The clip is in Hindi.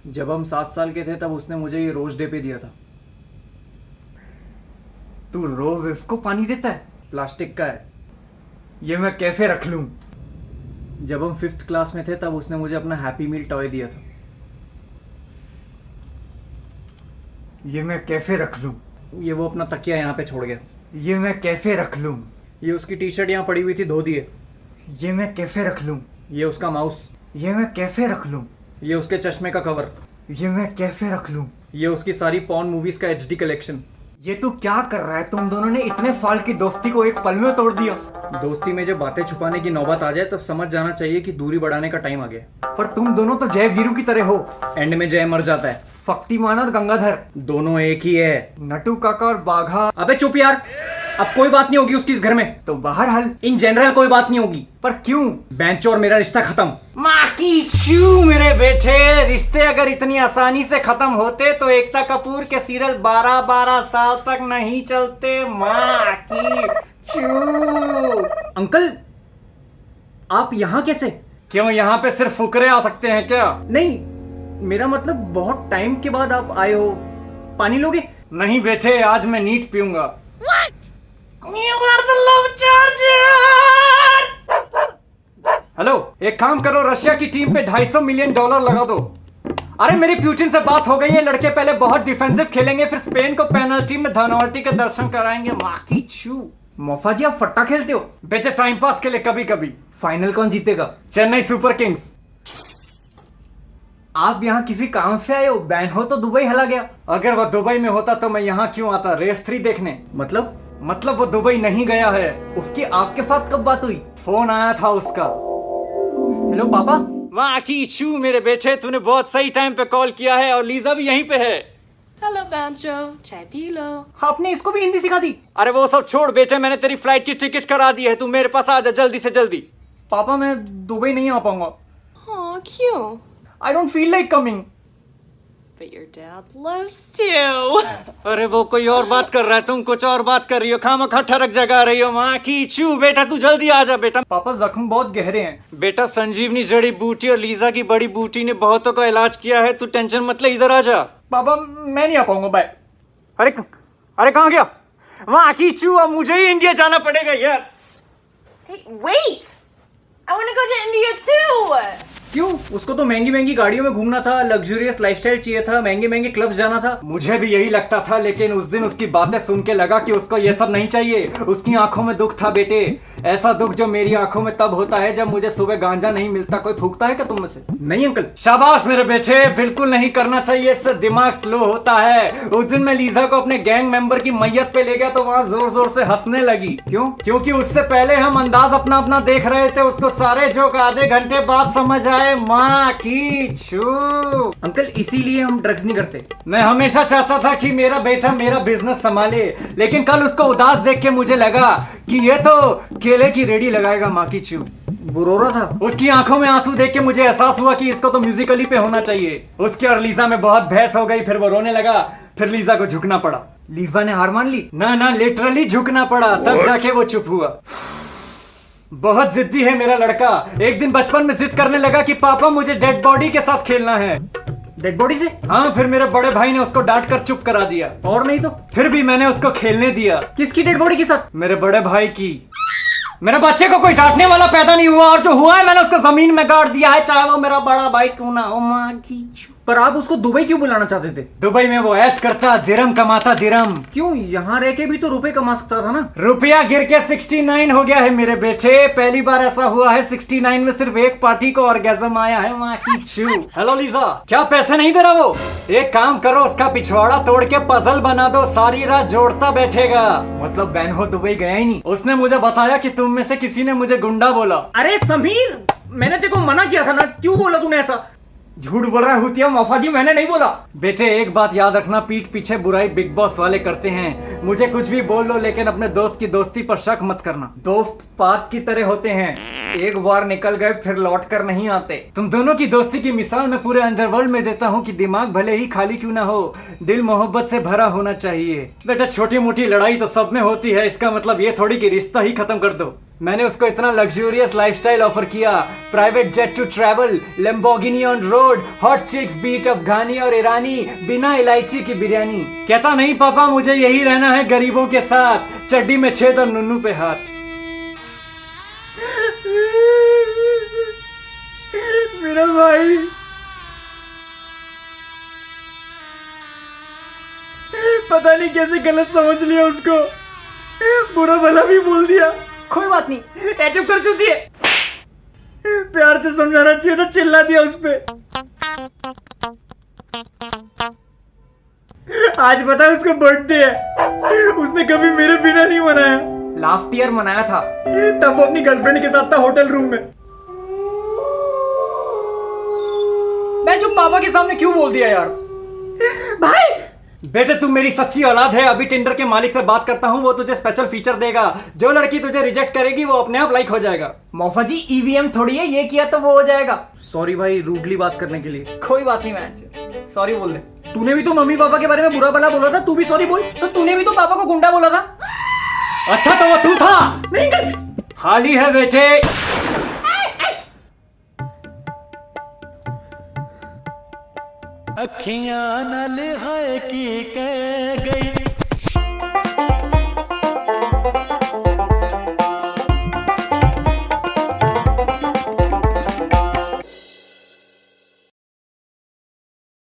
जब हम 7 साल के थे तब उसने मुझे ये रोज डे पे दिया था। तू रो विफ को पानी देता है? प्लास्टिक का है। ये मैं कैफे रख लूं? जब हम 5th क्लास में थे तब उसने मुझे अपना हैप्पी मील टॉय दिया था। ये मैं कैफे रख लूं? ये वो अपना तकिया यहाँ पे छोड़ गया। ये मैं कैफे रख लूं? ये उसकी टी शर्ट यहाँ पड़ी हुई थी, धो दिए। ये मैं कैफे रख लूं? ये उसका माउस। ये मैं कैफे रख लूं? ये उसके चश्मे का कवर। ये मैं कैफे रख लूं? ये उसकी सारी पॉर्न मूवीज का HD कलेक्शन। ये तू क्या कर रहा है? तुम दोनों ने इतने साल की दोस्ती को एक पल में तोड़ दिया। दोस्ती में जब बातें छुपाने की नौबत आ जाए तब समझ जाना चाहिए कि दूरी बढ़ाने का टाइम आ गया। पर तुम दोनों तो जय वीरू की तरह हो। एंड में जय मर जाता है। शक्तिमान और गंगाधर दोनों एक ही है। नटू काका और बाघा। अबे चुप यार, अब कोई बात नहीं होगी उसकी इस घर में। तो बाहर हल। इन जनरल कोई बात नहीं होगी। पर क्यों? बेंच और मेरा रिश्ता खत्म। माँ की चू मेरे बेटे, रिश्ते अगर इतनी आसानी से खत्म होते तो एकता कपूर के सीरियल 12-12 साल तक नहीं चलते। माँ की चू। अंकल, आप यहाँ कैसे? क्यों, यहाँ पे सिर्फ फुकरे आ सकते हैं क्या? नहीं, मेरा मतलब बहुत टाइम के बाद आप आए हो। पानी लोगे? नहीं बेटे, आज मैं नीट पीऊंगा। हेलो, एक काम करो, रशिया की टीम पे $250 मिलियन लगा दो। अरे मेरी प्यूटिन से बात हो गई है, लड़के पहले बहुत डिफेंसिव खेलेंगे, फिर स्पेन को पेनल्टी में धनौल्टी के दर्शन कराएंगे। माँ की छू। मोफा जी, आप फट्टा खेलते हो? बेटे टाइम पास के लिए कभी कभी। फाइनल कौन जीतेगा? Chennai super Kings. आप यहाँ किसी काम से आए हो? बैन हो तो दुबई हला गया। अगर वो दुबई में होता तो मैं यहाँ क्यों आता रेस 3 देखने। मतलब वो दुबई नहीं गया है। उसकी आपके साथ कब बात हुई? फोन आया था उसका। हेलो पापा। वाह की छू मेरे बेटे, तूने बहुत सही टाइम पे कॉल किया है और लीजा भी यहीं पे है। हेलो बैंजो, चाय पी लो। आपने इसको भी हिंदी सिखा दी? अरे वो सब छोड़ बेटे, मैंने तेरी फ्लाइट की टिकट करा दी है, तू मेरे पास आ जा जल्दी से जल्दी। पापा, मैं दुबई नहीं आ पाऊंगा। हाँ, क्यों? I don't feel like coming. But your dad loves to. अरे वो कोई और बात कर रहा है, तुम कुछ और बात कर रही हो, खामखा ठरक जगा रही हो। माँ की चू बेटा, तू जल्दी आ जा बेटा। पापा, जख्म बहुत गहरे हैं। बेटा संजीवनी जड़ी बूटी और लीजा की बड़ी बूटी ने बहुतों का इलाज किया है, तू टेंशन मत ले, इधर आ जा। पापा, मैं नहीं आ पाऊंगा, बाय। अरे कहाँ गया? माँ की चू, अब मुझे ही इंडिया जाना पड़ेगा यार। Hey, wait! I want to go to India too! क्यों? उसको तो महंगी महंगी गाड़ियों में घूमना था, लग्जरियस लाइफस्टाइल चाहिए था, महंगे महंगे क्लब जाना था। मुझे भी यही लगता था, लेकिन उस दिन उसकी बातें सुन के लगा कि उसको ये सब नहीं चाहिए। उसकी आंखों में दुख था बेटे, ऐसा दुख जो मेरी आंखों में तब होता है जब मुझे सुबह गांजा नहीं मिलता। कोई फूकता है क्या तुम में से? नहीं अंकल। शाबाश मेरे बेटे, बिल्कुल नहीं करना चाहिए, इससे दिमाग स्लो होता है। उस दिन मैं लीजा को अपने गैंग मेंबर की मैयत पे ले गया तो वहां जोर जोर से हंसने लगी। क्यों? क्योंकि उससे पहले हम अंदाज अपना अपना देख रहे थे, उसको सारे जोक आधे घंटे बाद समझ आए। माँ की छू। अंकल, इसीलिए हम ड्रग्स नहीं करते। मैं हमेशा चाहता था कि मेरा बेटा मेरा बिजनेस संभाले, लेकिन कल उसको उदास देख के मुझे लगा कि ये तो केले की रेडी लगाएगा। माँ की चू। वो रो रहा था। उसकी आंखों में आंसू देख के मुझे एहसास हुआ कि इसको तो म्यूजिकली पे होना चाहिए। उसके और लीजा में बहुत बहस हो गई, फिर वो रोने लगा, फिर लीजा को झुकना पड़ा। लीजा ने हार मान ली? ना लिटरली झुकना पड़ा, तब जाके वो चुप हुआ। बहुत जिद्दी है मेरा लड़का। एक दिन बचपन में जिद करने लगा कि पापा मुझे डेड बॉडी के साथ खेलना है। डेड बॉडी से? हाँ, फिर मेरे बड़े भाई ने उसको डांट कर चुप करा दिया। और नहीं तो? फिर भी मैंने उसको खेलने दिया। किसकी डेड बॉडी के साथ? मेरे बड़े भाई की। मेरे बच्चे को कोई डांटने वाला पैदा नहीं हुआ, और जो हुआ है मैंने उसको जमीन में गाड़ दिया है, चाहे वो मेरा बड़ा भाई क्यों ना हो। माँ की छू। पर आप उसको दुबई क्यों बुलाना चाहते थे? दुबई में वो ऐश करता, दिरम कमाता दिरम। क्यों? यहाँ रह के भी तो रुपए कमा सकता था ना। रुपया गिर के 69 हो गया है मेरे बेटे। पहली बार ऐसा हुआ है 69 में सिर्फ एक पार्टी को ऑर्गेजम आया है। माँ की छू। हेलो लीजा, क्या पैसे नहीं दे रहा वो? एक काम करो, उसका पिछवाड़ा तोड़ के पजल बना दो, सारी रात जोड़ता बैठेगा। मतलब बैन हो दुबई गया ही नहीं? उसने मुझे बताया कि तुम में से किसी ने मुझे गुंडा बोला। अरे समीर, मैंने तेरे को मना किया था ना, क्यों बोला तूने ऐसा? झूठ बोल रहा है हुतिया मफादी, मैंने नहीं बोला। बेटे एक बात याद रखना, पीठ पीछे बुराई बिग बॉस वाले करते हैं। मुझे कुछ भी बोल लो, लेकिन अपने दोस्त की दोस्ती पर शक मत करना। दोस्त पात की तरह होते हैं, एक बार निकल गए फिर लौट कर नहीं आते। तुम दोनों की दोस्ती की मिसाल मैं पूरे अंडरवर्ल्ड में देता हूँ कि दिमाग भले ही खाली क्यों ना हो, दिल मोहब्बत से भरा होना चाहिए। बेटा छोटी मोटी लड़ाई तो सब में होती है, इसका मतलब ये थोड़ी कि रिश्ता ही खत्म कर दो। मैंने उसको इतना लग्जूरियस लाइफस्टाइल ऑफर किया, private jet to travel, Lamborghini on road, hot chicks beat Afghani और ईरानी, बिना इलायची की बिरयानी। कहता नहीं पापा मुझे यही रहना है गरीबों के साथ, चड्डी में छेद और नुन्नू पे हाथ। मेरा भाई पता नहीं कैसे गलत समझ लिया उसको, बुरा भला भी बोल दिया। कोई बात नहीं, ए, चुप कर चुती है। प्यार से समझाना चाहिए था, चिल्ला दिया उस पे। आज पता है उसका बर्थडे है, उसने कभी मेरे बिना नहीं मनाया। लास्ट ईयर मनाया था। तब वो अपनी गर्लफ्रेंड के साथ था होटल रूम में। मैं चुप पापा के सामने क्यों बोल दिया यार? भाई बेटे तुम मेरी सच्ची औलाद है। अभी टिंडर के मालिक से बात करता हूँ, वो तुझे स्पेशल फीचर देगा। जो लड़की तुझे रिजेक्ट करेगी वो अपने आप लाइक हो जाएगा। मौफा जी ईवीएम थोड़ी है, ये किया तो वो हो जाएगा। सॉरी भाई रूडली बात करने के लिए। कोई बात नहीं मैच, सॉरी बोल दे। तूने भी तो मम्मी पापा के बारे में बुरा भला बोला था, तू भी सॉरी बोल। तो तूने भी तो पापा को गुंडा बोला था। अच्छा तो वो तू था? नहीं कर। खाली है बेटे। अखियां नाल हाय की कह गई